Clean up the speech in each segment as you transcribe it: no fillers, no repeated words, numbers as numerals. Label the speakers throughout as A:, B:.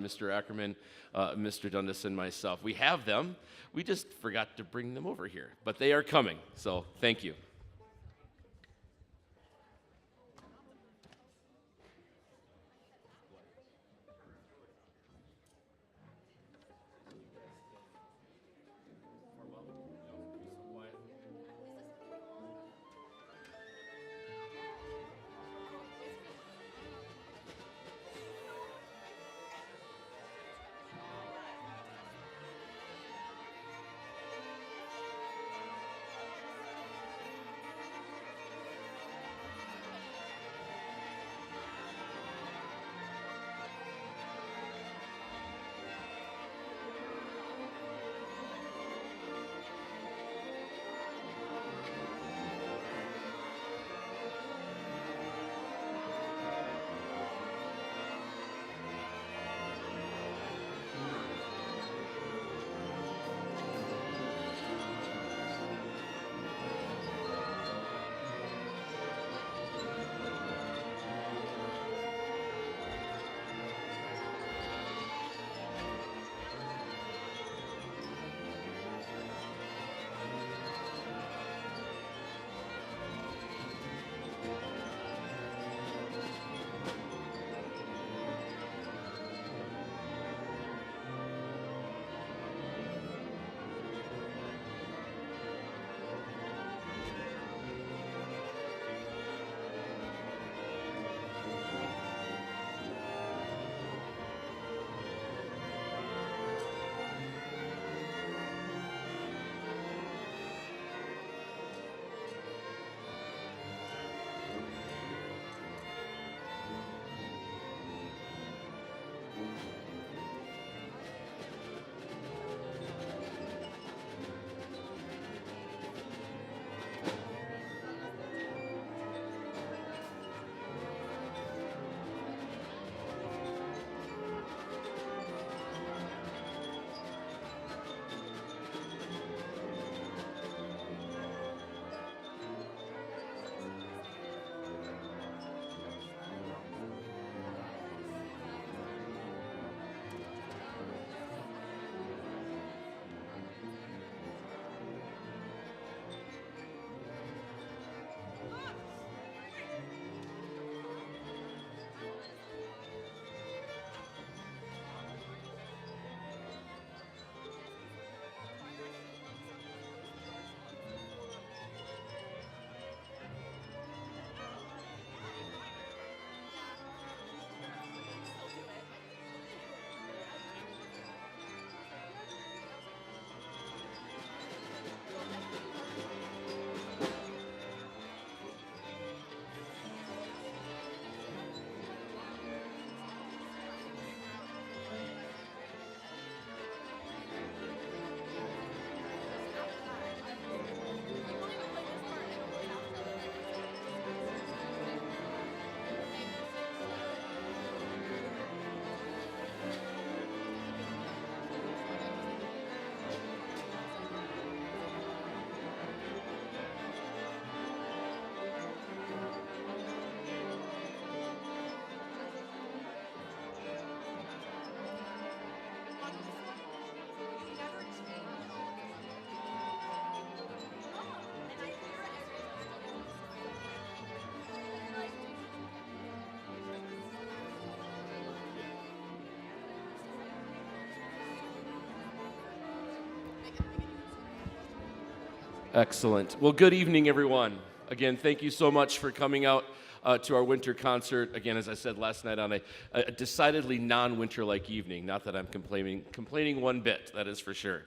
A: Mr. Ackerman, Mr. Dundas, and myself. We have them. We just forgot to bring them over here, but they are coming, so thank you. Excellent. Well, good evening, everyone. Again, thank you so much for coming out to our winter concert. Again, as I said last night, on a decidedly non-winter-like evening. Not that I'm complaining one bit, that is for sure.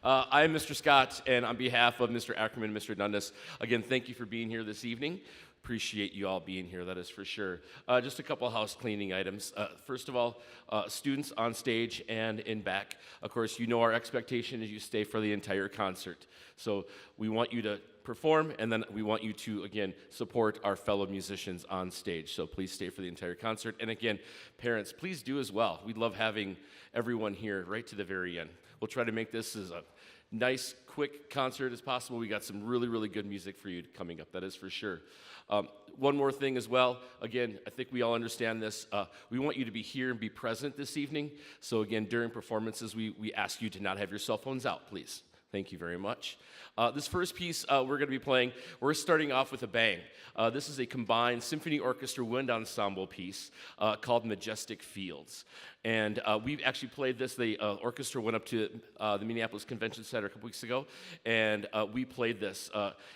A: I am Mr. Scott, and on behalf of Mr. Ackerman and Mr. Dundas, again, thank you for being here this evening. Appreciate you all being here, that is for sure. Just a couple house cleaning items. First of all, students on stage and in back. Of course, you know our expectation is you stay for the entire concert. So we want you to perform, and then we want you to, again, support our fellow musicians on stage. So please stay for the entire concert. And again, parents, please do as well. We love having everyone here right to the very end. We'll try to make this as nice, quick concert as possible. We got some really, really good music for you coming up, that is for sure. One more thing as well. Again, I think we all understand this. We want you to be here and be present this evening. So again, during performances, we ask you to not have your cell phones out, please. Thank you very much. This first piece we're going to be playing, we're starting off with a bang. This is a combined symphony orchestra wind ensemble piece called Majestic Fields. And we've actually played this. The orchestra went up to the Minneapolis Convention Center a couple weeks ago, and we played this.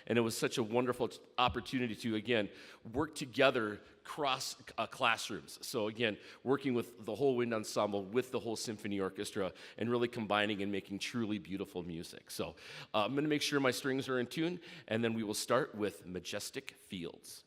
A: And it was such a wonderful opportunity to, again, work together cross classrooms. So again, working with the whole wind ensemble, with the whole symphony orchestra, and really combining and making truly beautiful music. So I'm going to make sure my strings are in tune, and then we will start with Majestic Fields.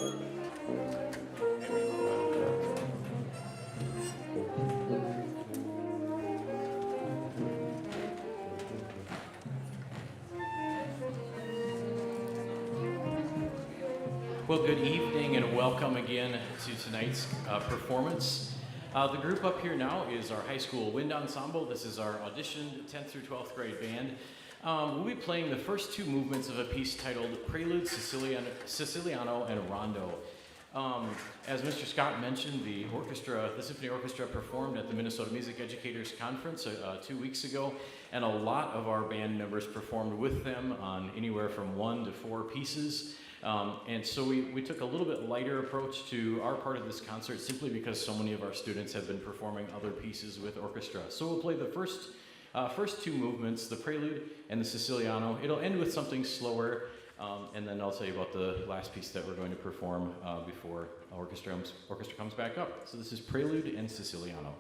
B: Well, good evening and welcome again to tonight's performance. The group up here now is our high school wind ensemble. This is our auditioned 10th through 12th grade band. We'll be playing the first two movements of a piece titled Prelude, Siciliano, and Rondo. As Mr. Scott mentioned, the Symphony Orchestra performed at the Minnesota Music Educators Conference 2 weeks ago, and a lot of our band members performed with them on anywhere from 1 to 4 pieces. And so we took a little bit lighter approach to our part of this concert simply because so many of our students have been performing other pieces with orchestra. So we'll play the first two movements, the Prelude and the Siciliano. It'll end with something slower, and then I'll tell you about the last piece that we're going to perform before orchestra comes back up. So this is Prelude and Siciliano.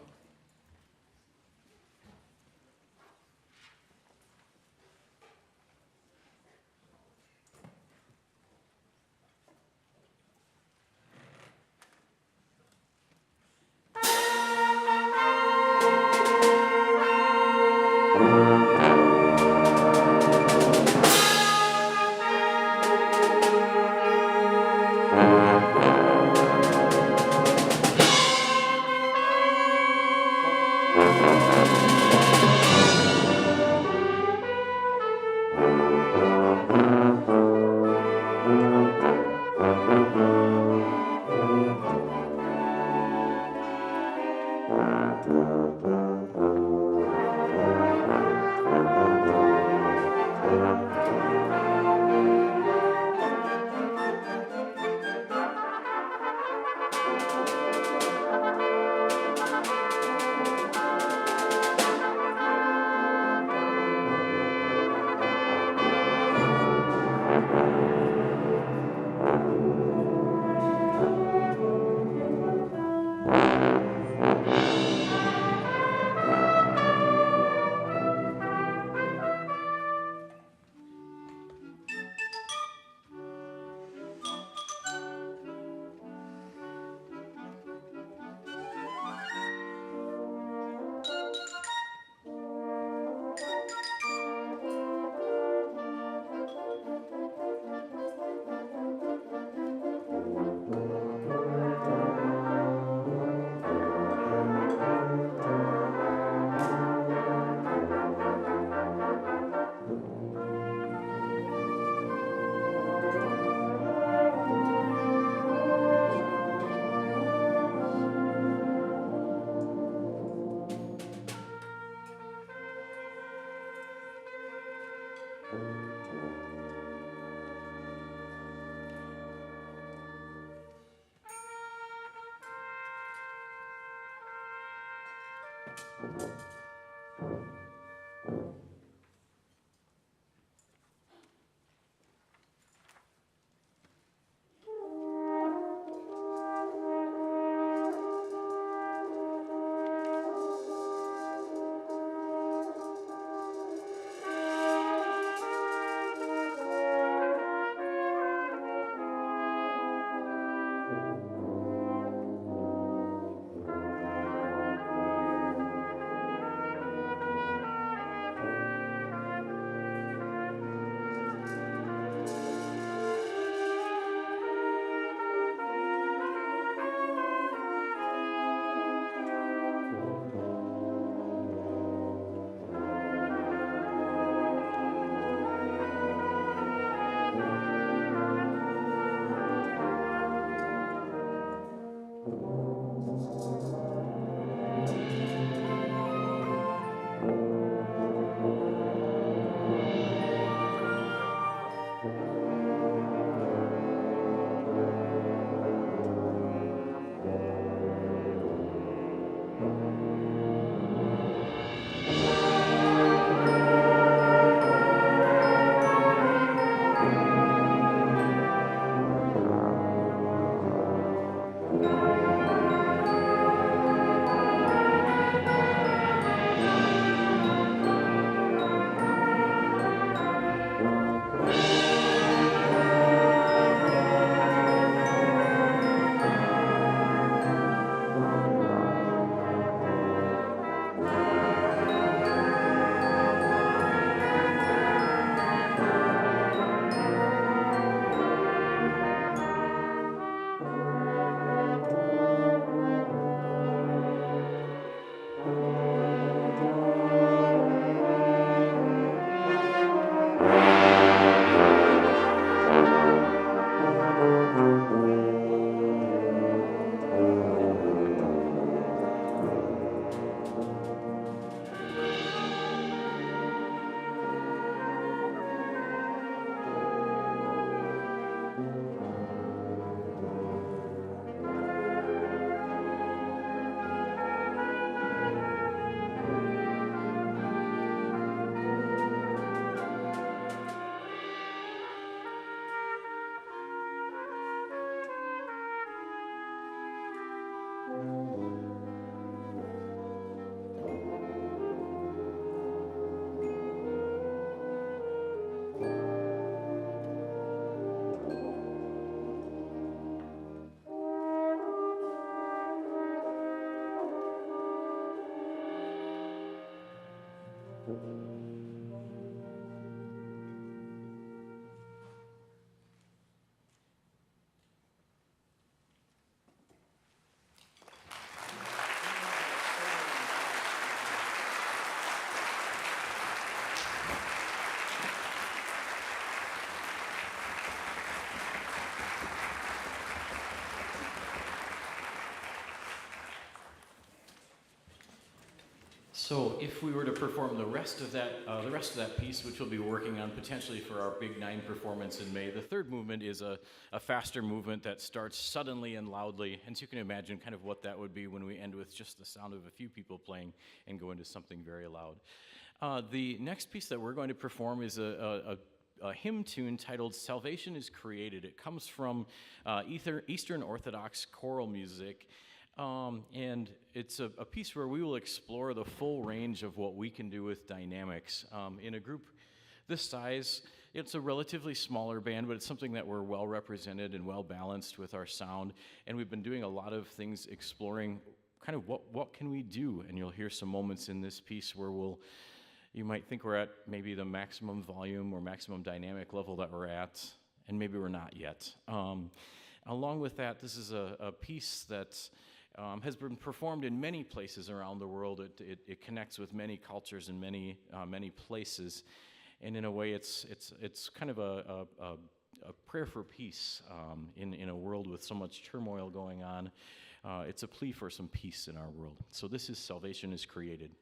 B: So if we were to perform the rest of that piece, which we'll be working on potentially for our Big 9 performance in May, the third movement is a faster movement that starts suddenly and loudly, and so you can imagine kind of what that would be when we end with just the sound of a few people playing and go into something very loud. The next piece that we're going to perform is a hymn tune titled "Salvation is Created." It comes from Eastern Orthodox choral music. And it's a piece where we will explore the full range of what we can do with dynamics. In a group this size, it's a relatively smaller band, but it's something that we're well represented and well balanced with our sound. And we've been doing a lot of things exploring kind of what can we do. And you'll hear some moments in this piece where you might think we're at maybe the maximum volume or maximum dynamic level that we're at, and maybe we're not yet. Along with that, this is a piece that has been performed in many places around the world. It connects with many cultures and many places, and in a way, it's kind of a prayer for peace in a world with so much turmoil going on. It's a plea for some peace in our world. So this is "Salvation is Created."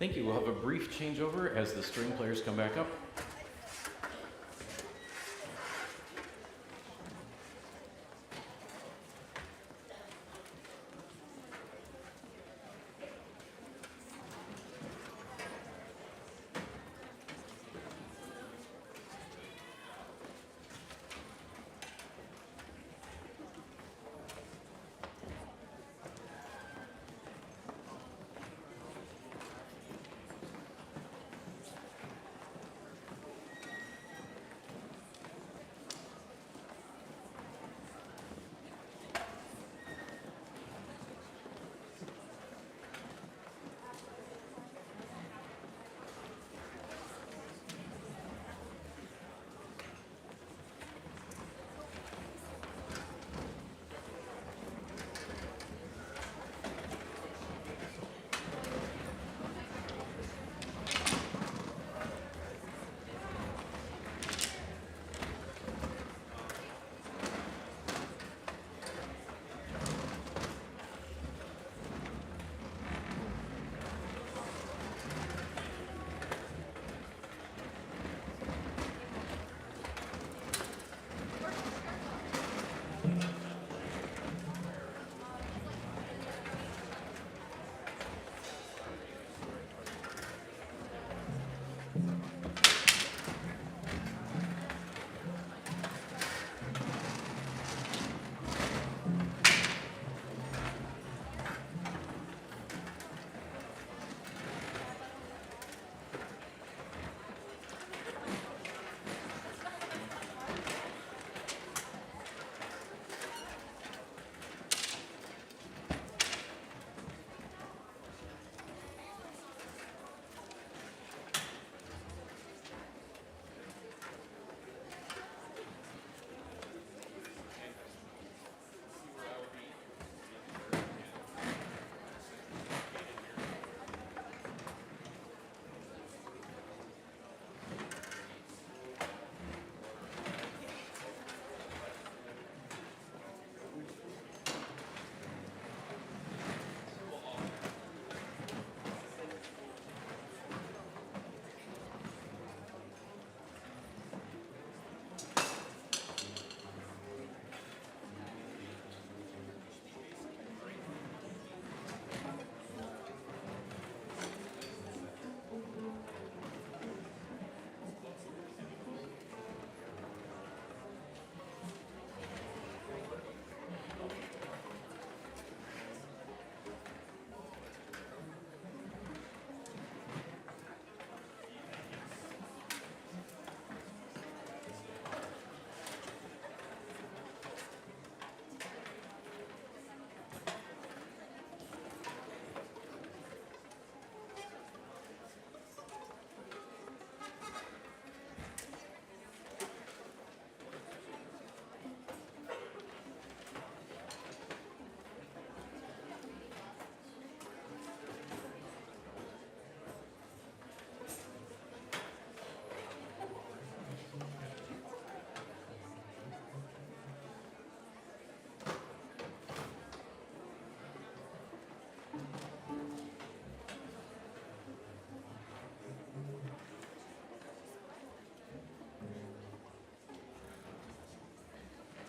B: Thank you. We'll have a brief changeover as the string players come back up.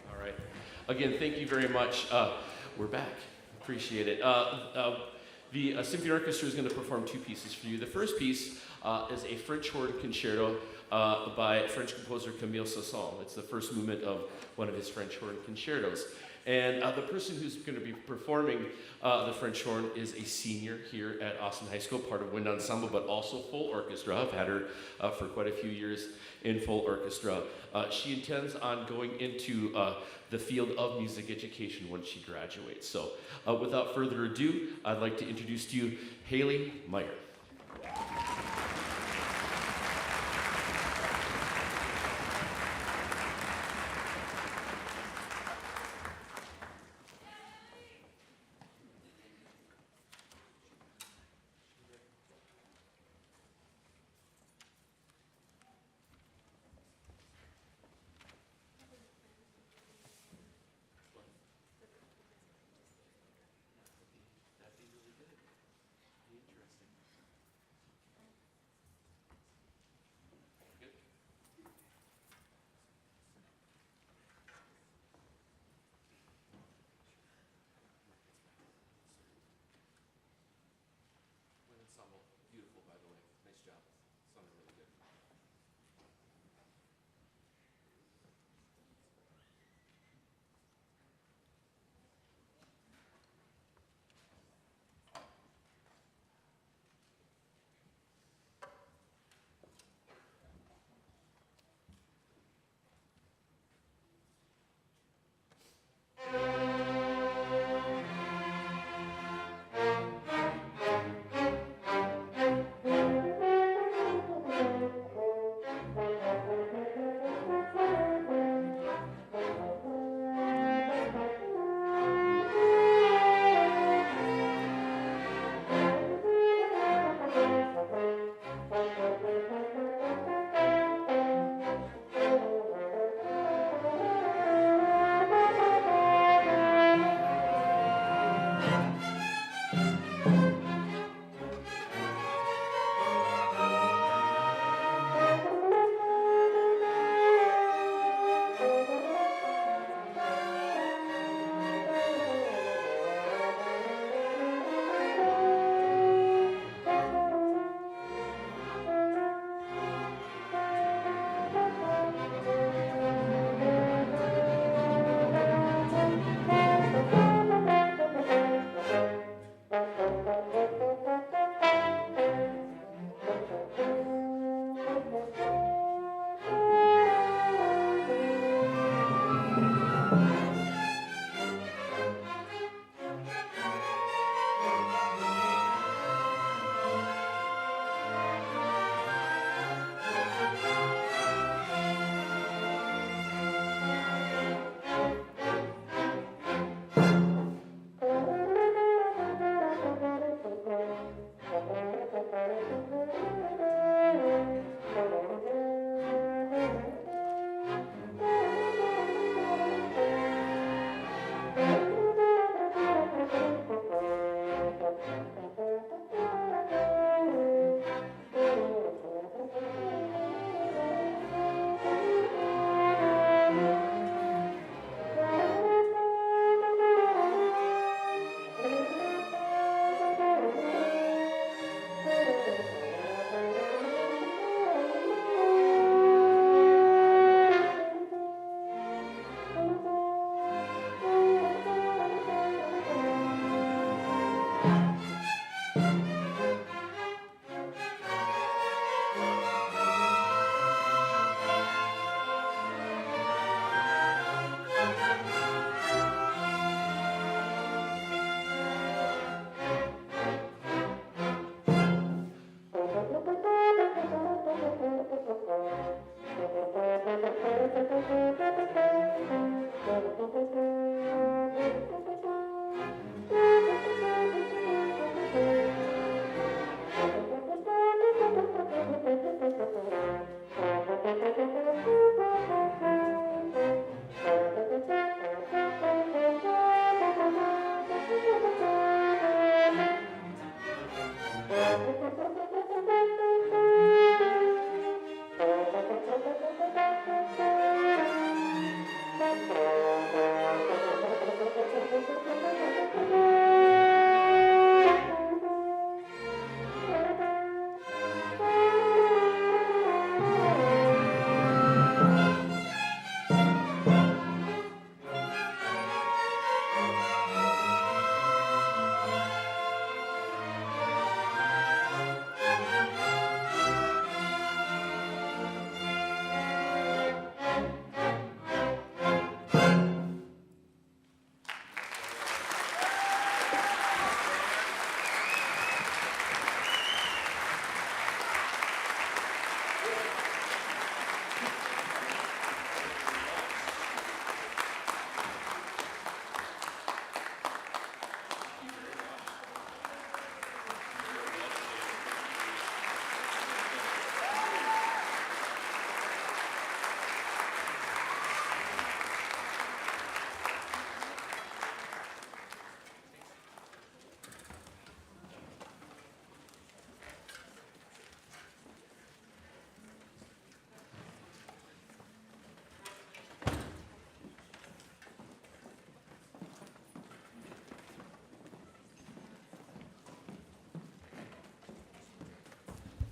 A: All right. Again, thank you very much. We're back. Appreciate it. The Symphony Orchestra is going to perform two pieces for you. The first piece is a French horn concerto by French composer Camille Saint-Saëns. It's the first movement of one of his French horn concertos. And the person who's going to be performing the French horn is a senior here at Austin High School, part of Wind Ensemble, but also full orchestra. I've had her for quite a few years in full orchestra. She intends on going into the field of music education when she graduates. So without further ado, I'd like to introduce to you Haley Meyer.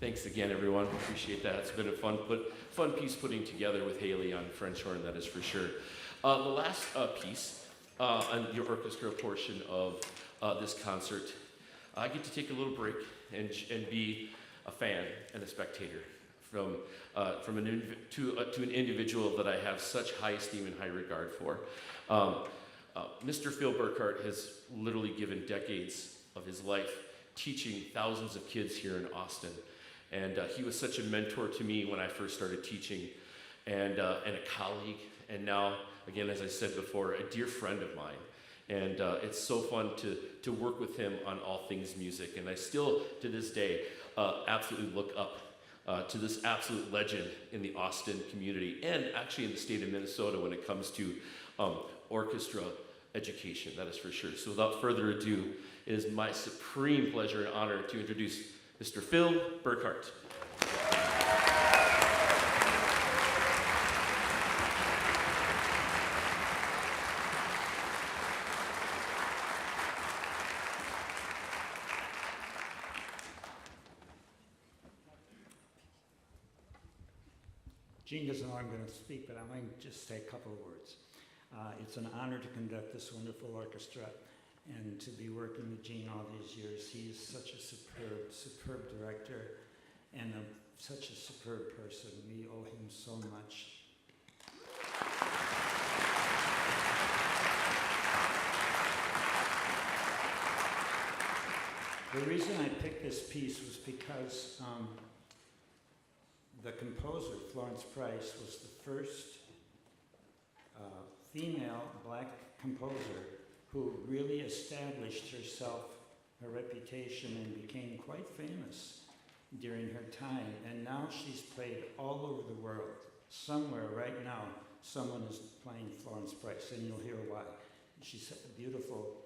A: Thanks again, everyone. Appreciate that. It's been a fun piece putting together with Haley on French horn, that is for sure. The last piece on your orchestra portion of this concert, I get to take a little break and be a fan and a spectator to an individual that I have such high esteem and high regard for. Mr. Phil Burkhart has literally given decades of his life teaching thousands of kids here in Austin. And he was such a mentor to me when I first started teaching, and a colleague, and now, again, as I said before, a dear friend of mine. And it's so fun to work with him on all things music. And I still, to this day, absolutely look up to this absolute legend in the Austin community, and actually in the state of Minnesota when it comes to orchestra education, that is for sure. So without further ado, it is my supreme pleasure and honor to introduce Mr. Phil Burkhart.
C: Gene doesn't know I'm going to speak, but I'm going to just say a couple of words. It's an honor to conduct this wonderful orchestra and to be working with Gene all these years. He is such a superb director and such a superb person. We owe him so much. The reason I picked this piece was because the composer, Florence Price, was the first female black composer who really established herself, her reputation, and became quite famous during her time. And now she's played all over the world. Somewhere right now, someone is playing Florence Price, and you'll hear why. She's beautiful,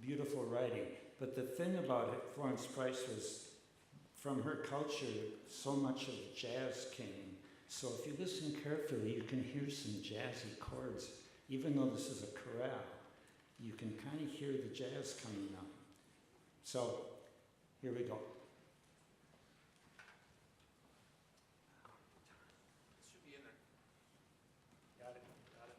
C: beautiful writing. But the thing about it, Florence Price was, from her culture, so much of jazz came. So if you listen carefully, you can hear some jazzy chords. Even though this is a chorale, you can kind of hear the jazz coming up. So here we go.
A: Should be in there.
C: Got it, got it.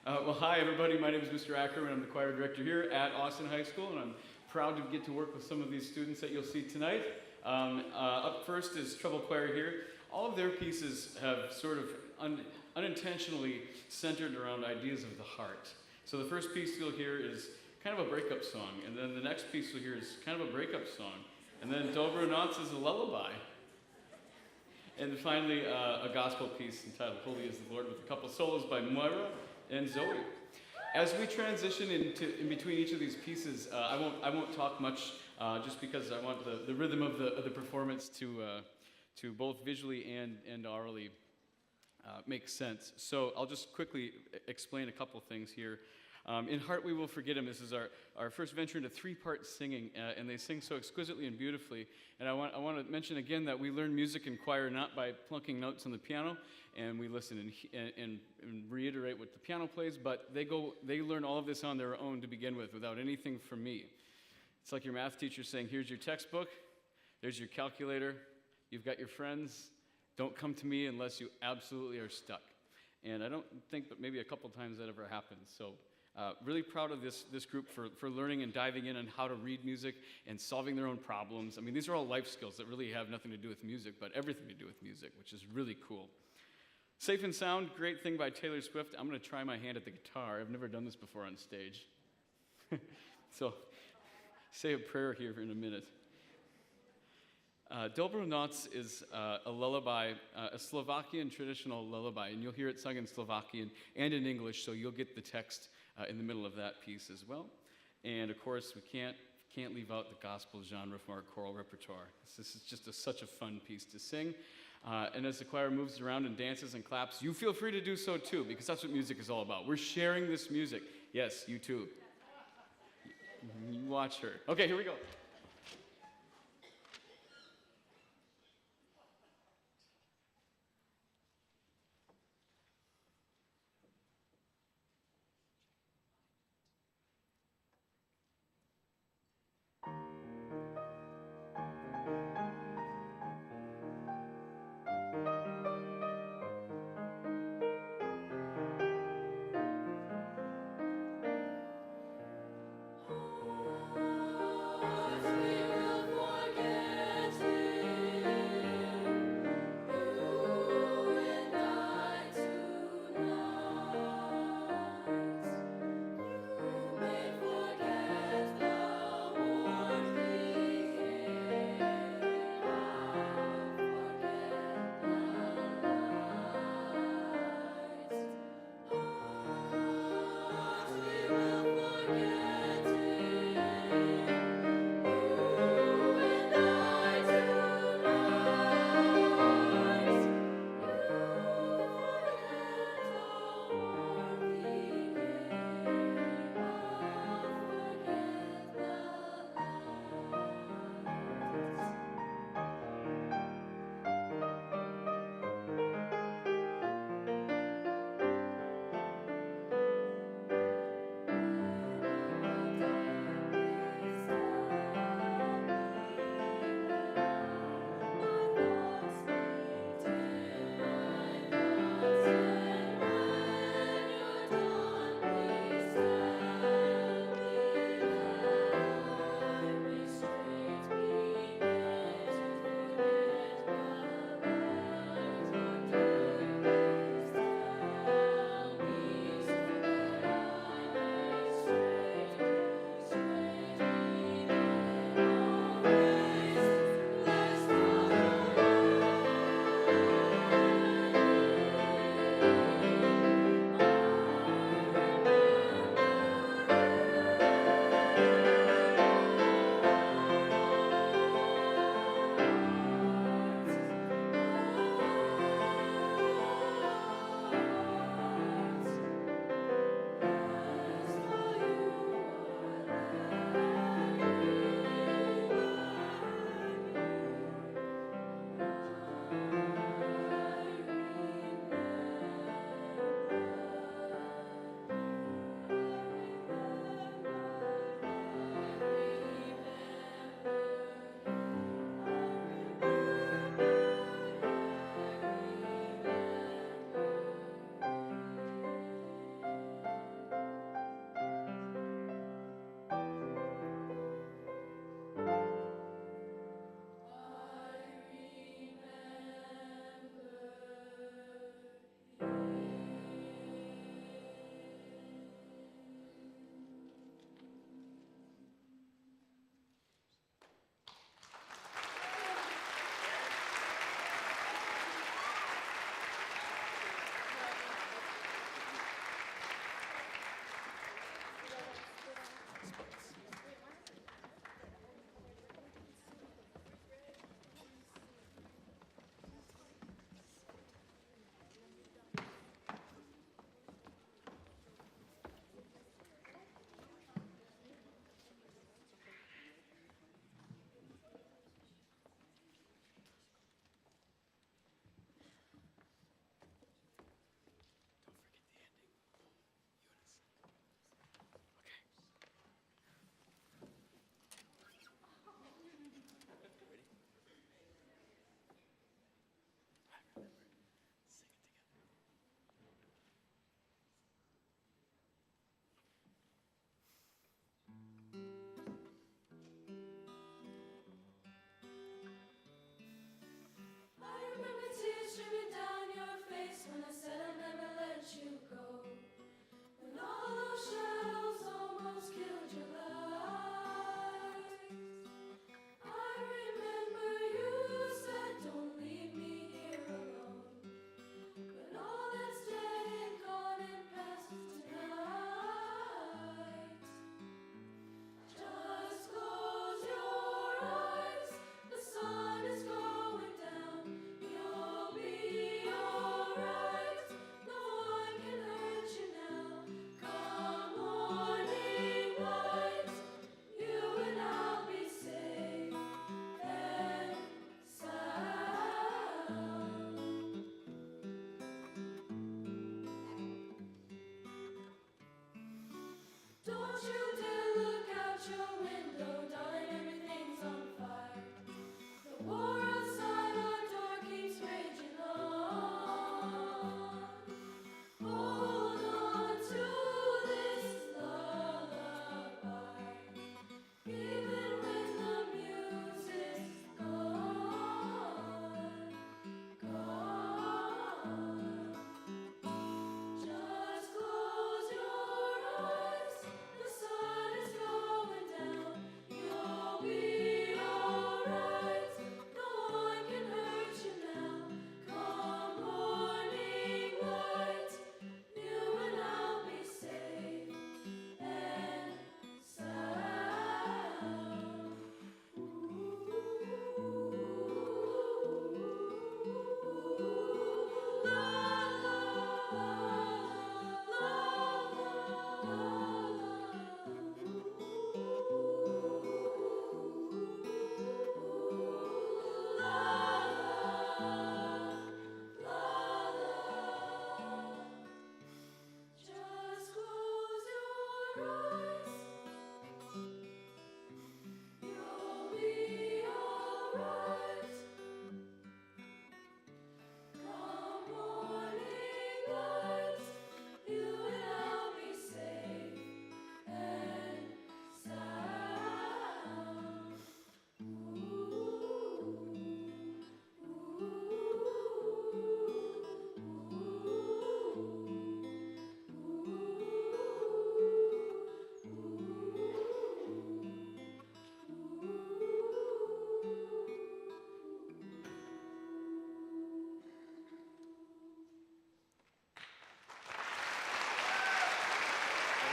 D: Well, hi, everybody. My name is Mr. Ackerman. I'm the choir director here at Austin High School, and I'm proud to get to work with some of these students that you'll see tonight. Up first is Treble Choir here. All of their pieces have sort of unintentionally centered around ideas of the heart. So the first piece you'll hear is kind of a breakup song, and then the next piece you'll hear is kind of a breakup song, and then Dobro Knots is a lullaby. And finally, a gospel piece entitled Holy is the Lord, with a couple solos by Moira and Zoe. As we transition in between each of these pieces, I won't talk much, just because I want the rhythm of the performance to both visually and aurally make sense. So I'll just quickly explain a couple things here. In Heart We Will Forget Him, this is our first venture into three-part singing, and they sing so exquisitely and beautifully. And I want to mention again that we learn music in choir not by plunking notes on the piano, and we listen and reiterate what the piano plays, but they learn all of this on their own to begin with, without anything from me. It's like your math teacher saying, here's your textbook, there's your calculator, you've got your friends, don't come to me unless you absolutely are stuck. And I don't think but maybe a couple times that ever happens. So really proud of this group for learning and diving in on how to read music and solving their own problems. I mean, these are all life skills that really have nothing to do with music, but everything to do with music, which is really cool. Safe and Sound, great thing by Taylor Swift. I'm going to try my hand at the guitar. I've never done this before on stage. So say a prayer here in a minute. Dobro Noc is a lullaby, a Slovakian traditional lullaby, and you'll hear it sung in Slovakian and in English, so you'll get the text in the middle of that piece as well. And of course, we can't leave out the gospel genre from our choral repertoire. This is just such a fun piece to sing. And as the choir moves around and dances and claps, you feel free to do so too, because that's what music is all about. We're sharing this music. Yes, you too. You watch her. Okay, here we go.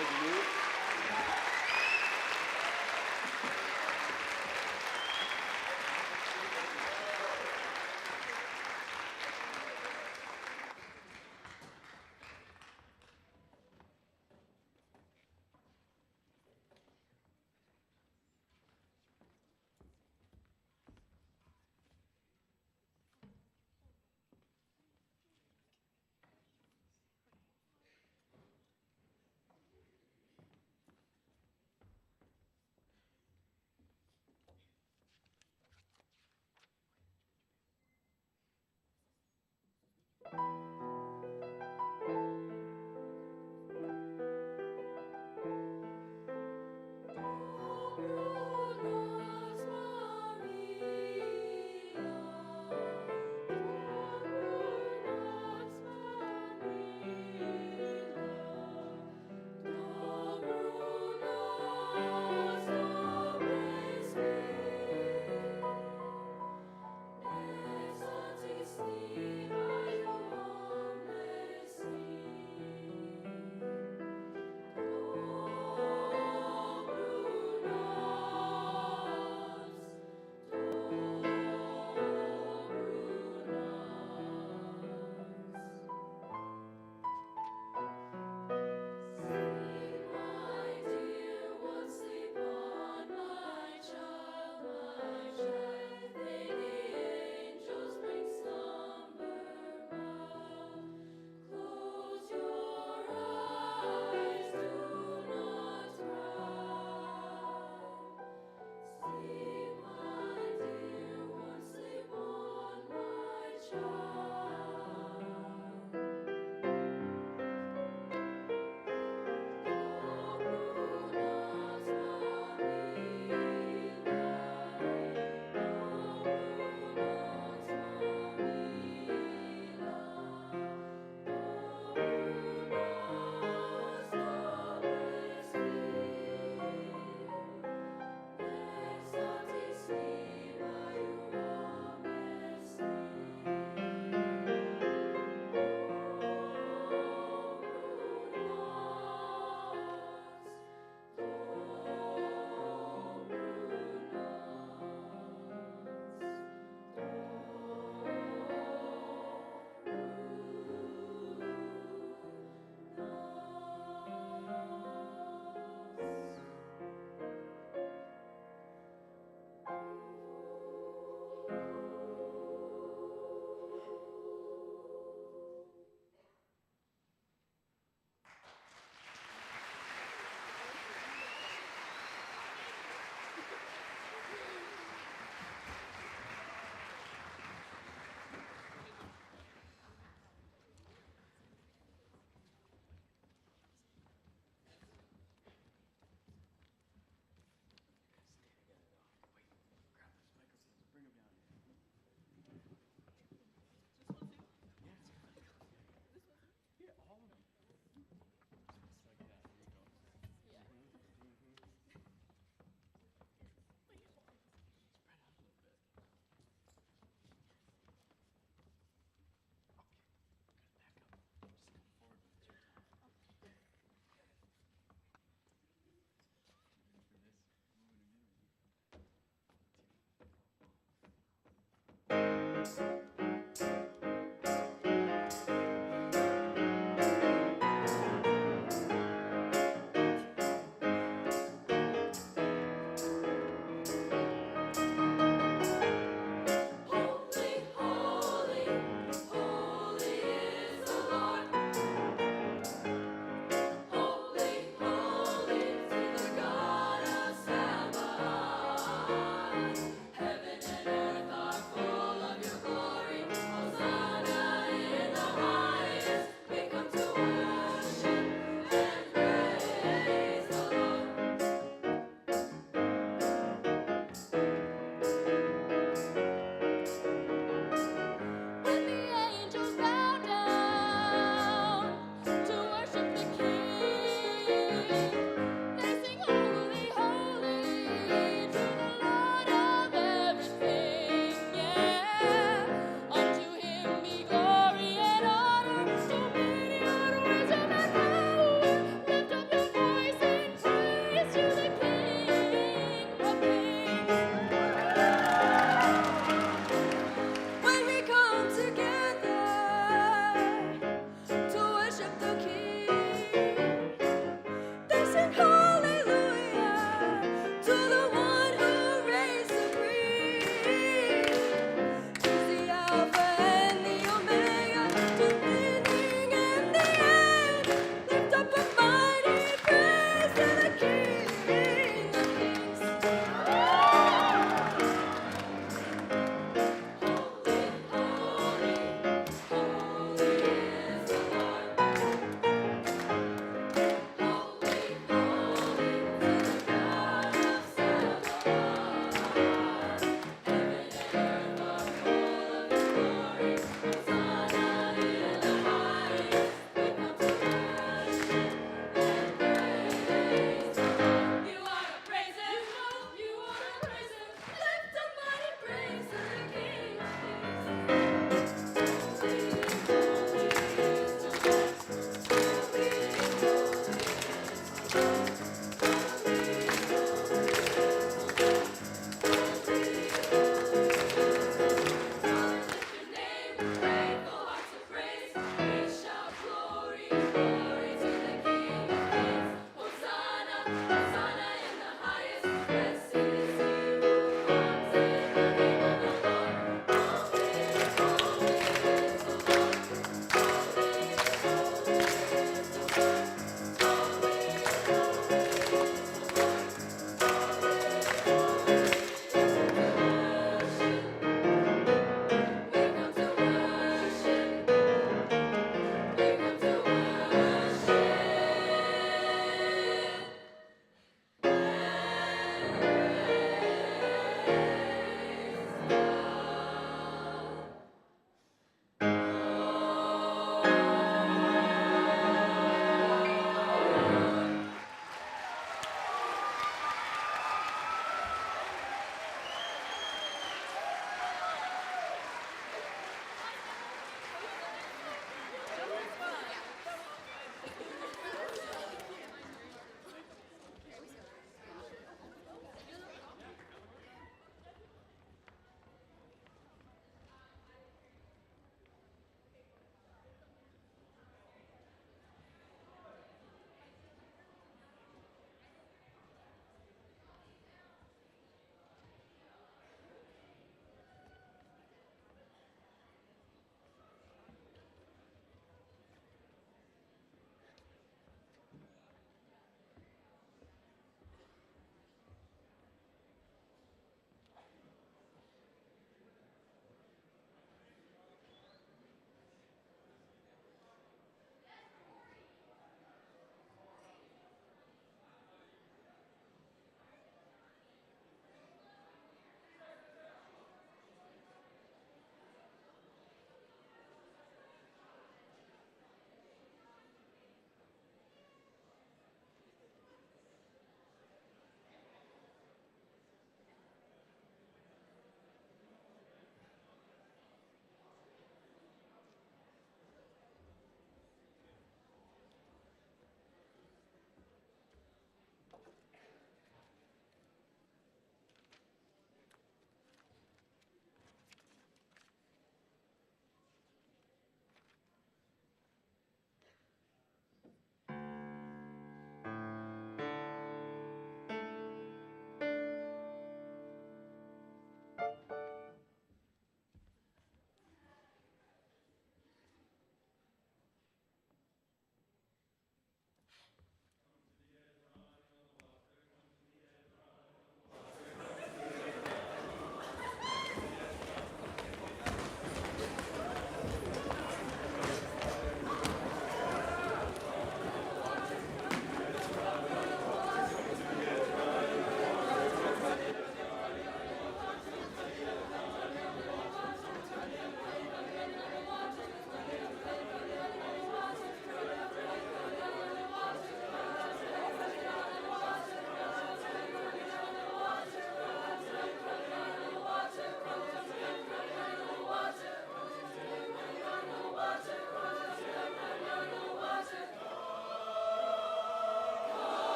D: ahead and move.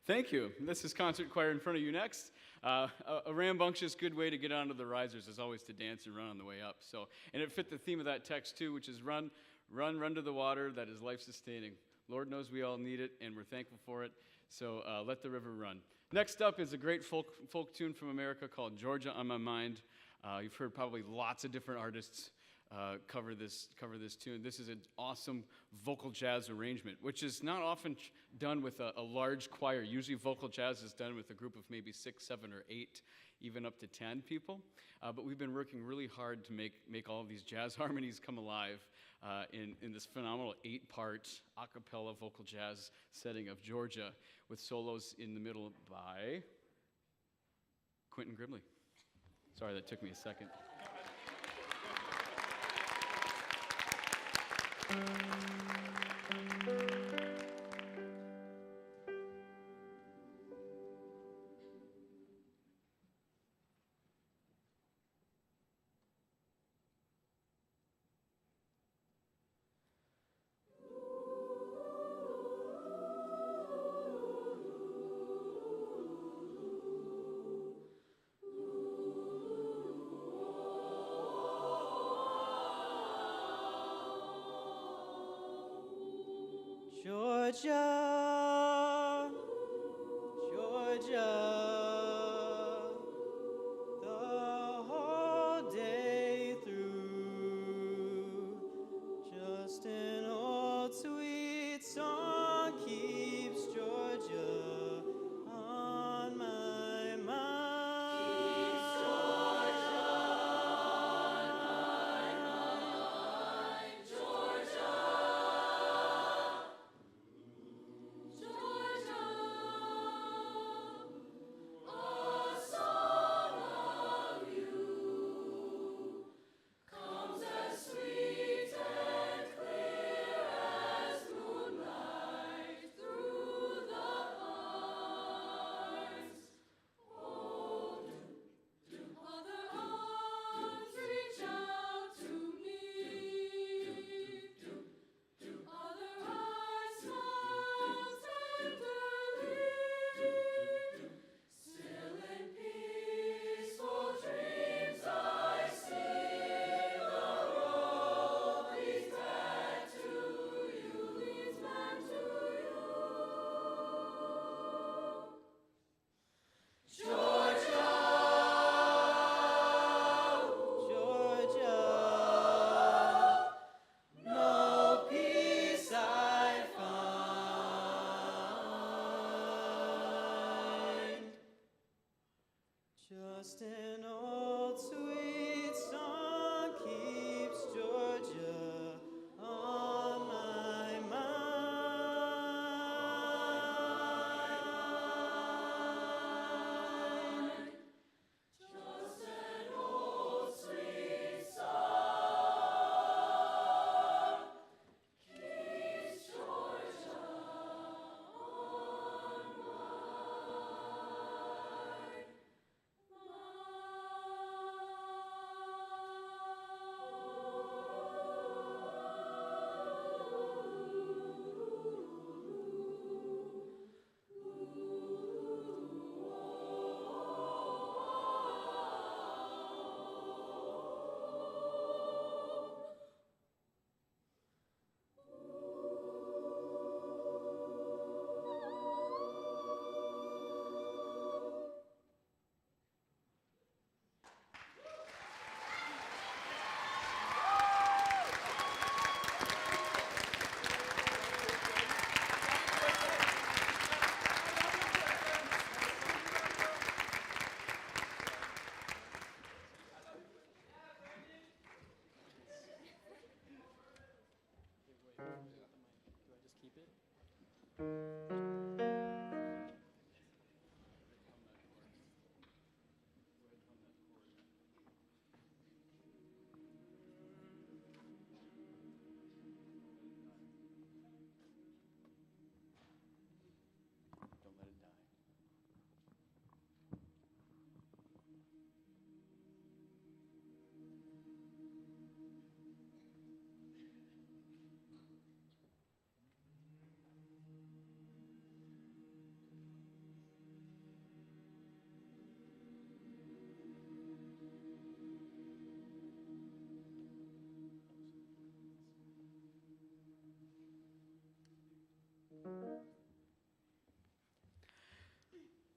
D: Thank you. This is concert choir in front of you next. A rambunctious good way to get onto the risers is always to dance and run on the way up. So, and it fit the theme of that text too, which is run to the water that is life-sustaining. Lord knows we all need it, and we're thankful for it. So let the river run. Next up is a great folk tune from America called Georgia on My Mind. You've heard probably lots of different artists cover this tune. This is an awesome vocal jazz arrangement, which is not often done with a large choir. Usually vocal jazz is done with a group of maybe 6, 7, or 8, even up to 10 people. But we've been working really hard to make all of these jazz harmonies come alive in this phenomenal 8-part a cappella vocal jazz setting of Georgia, with solos in the middle by Quentin Grimley. Sorry, that took me a second.
E: Georgia, Georgia, the whole day through, just an old sweet song keeps Georgia on my mind. Keeps Georgia on my mind, Georgia. Just an old sweet song keeps Georgia on my mind. Just an old sweet song keeps Georgia on my mind.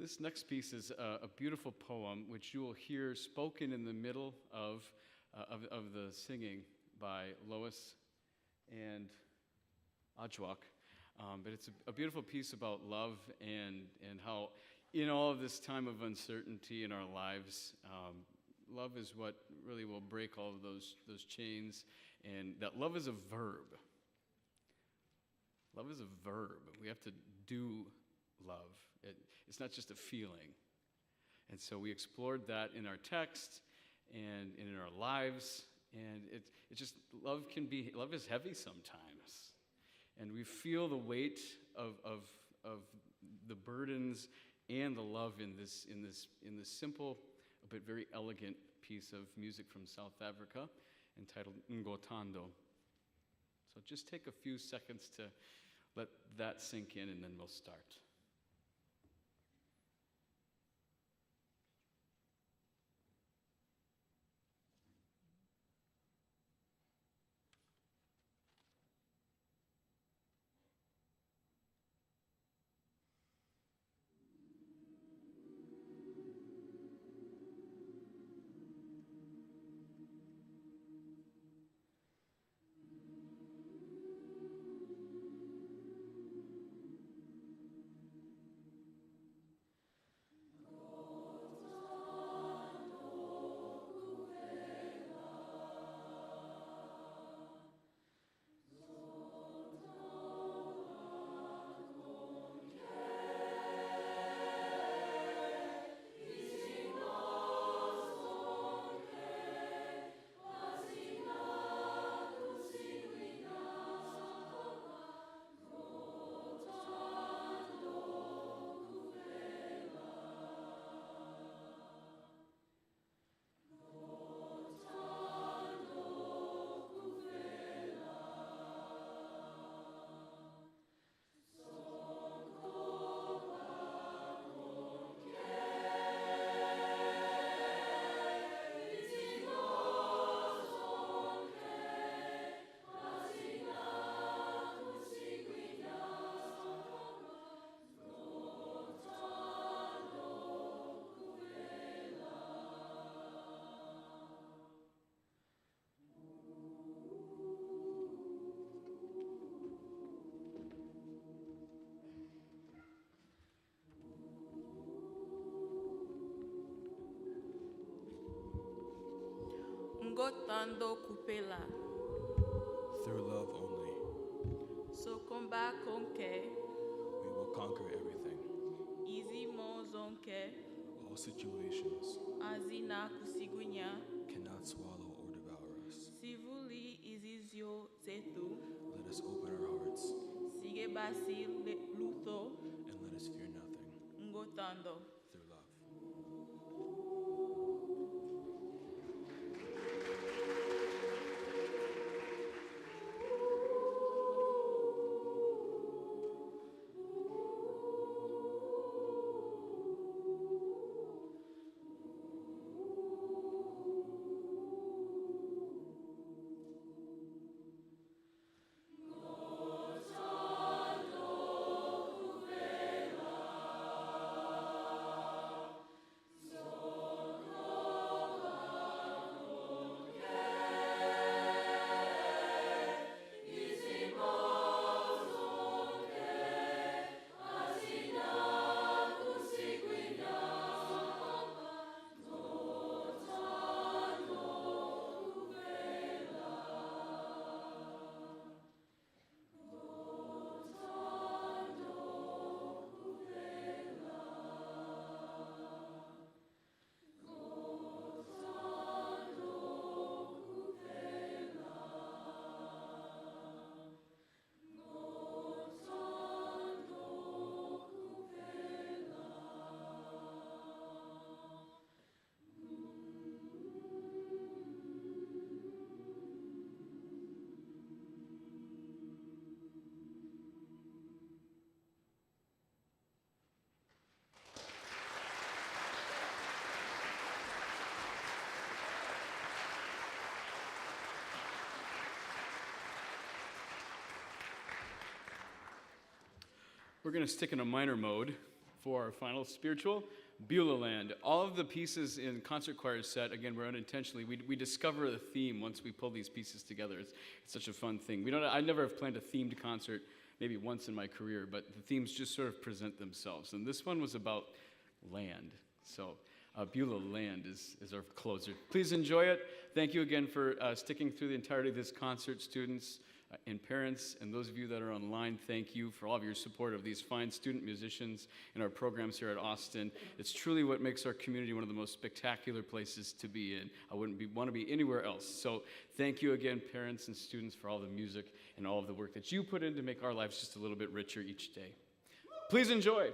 D: This next piece is a beautiful poem which you will hear spoken in the middle of the singing by Lois and Ajwak. But it's a beautiful piece about love and how in all of this time of uncertainty in our lives, love is what really will break all of those chains, and that love is a verb. Love is a verb. We have to do love. It's not just a feeling. And so we explored that in our text and in our lives, and it just, love is heavy sometimes. And we feel the weight of the burdens and the love in this simple but very elegant piece of music from South Africa entitled Ngotando. So just take a few seconds to let that sink in, and then we'll start.
F: Ngotando kupela,
G: Through love only,
F: sokomba konke,
G: we will conquer everything,
F: izi mozonke,
G: all situations
F: azina kusigunya,
G: cannot swallow or devour us.
F: sivuli izizio zetu,
G: Let us open our hearts
F: sige basi lutho,
G: and let us fear nothing.
F: ngotando.
G: Through love.
D: We're going to stick in a minor mode for our final spiritual, Beulah Land. All of the pieces in concert choir set, again, were unintentionally. We discover a theme once we pull these pieces together. It's such a fun thing. I never have planned a themed concert, maybe once in my career, but the themes just sort of present themselves. And this one was about land. So Beulah Land is our closer. Please enjoy it. Thank you again for sticking through the entirety of this concert, students and parents, and those of you that are online, thank you for all of your support of these fine student musicians and our programs here at Austin. It's truly what makes our community one of the most spectacular places to be in. I wouldn't want to be anywhere else. So thank you again, parents and students, for all the music and all of the work that you put in to make our lives just a little bit richer each day. Please enjoy.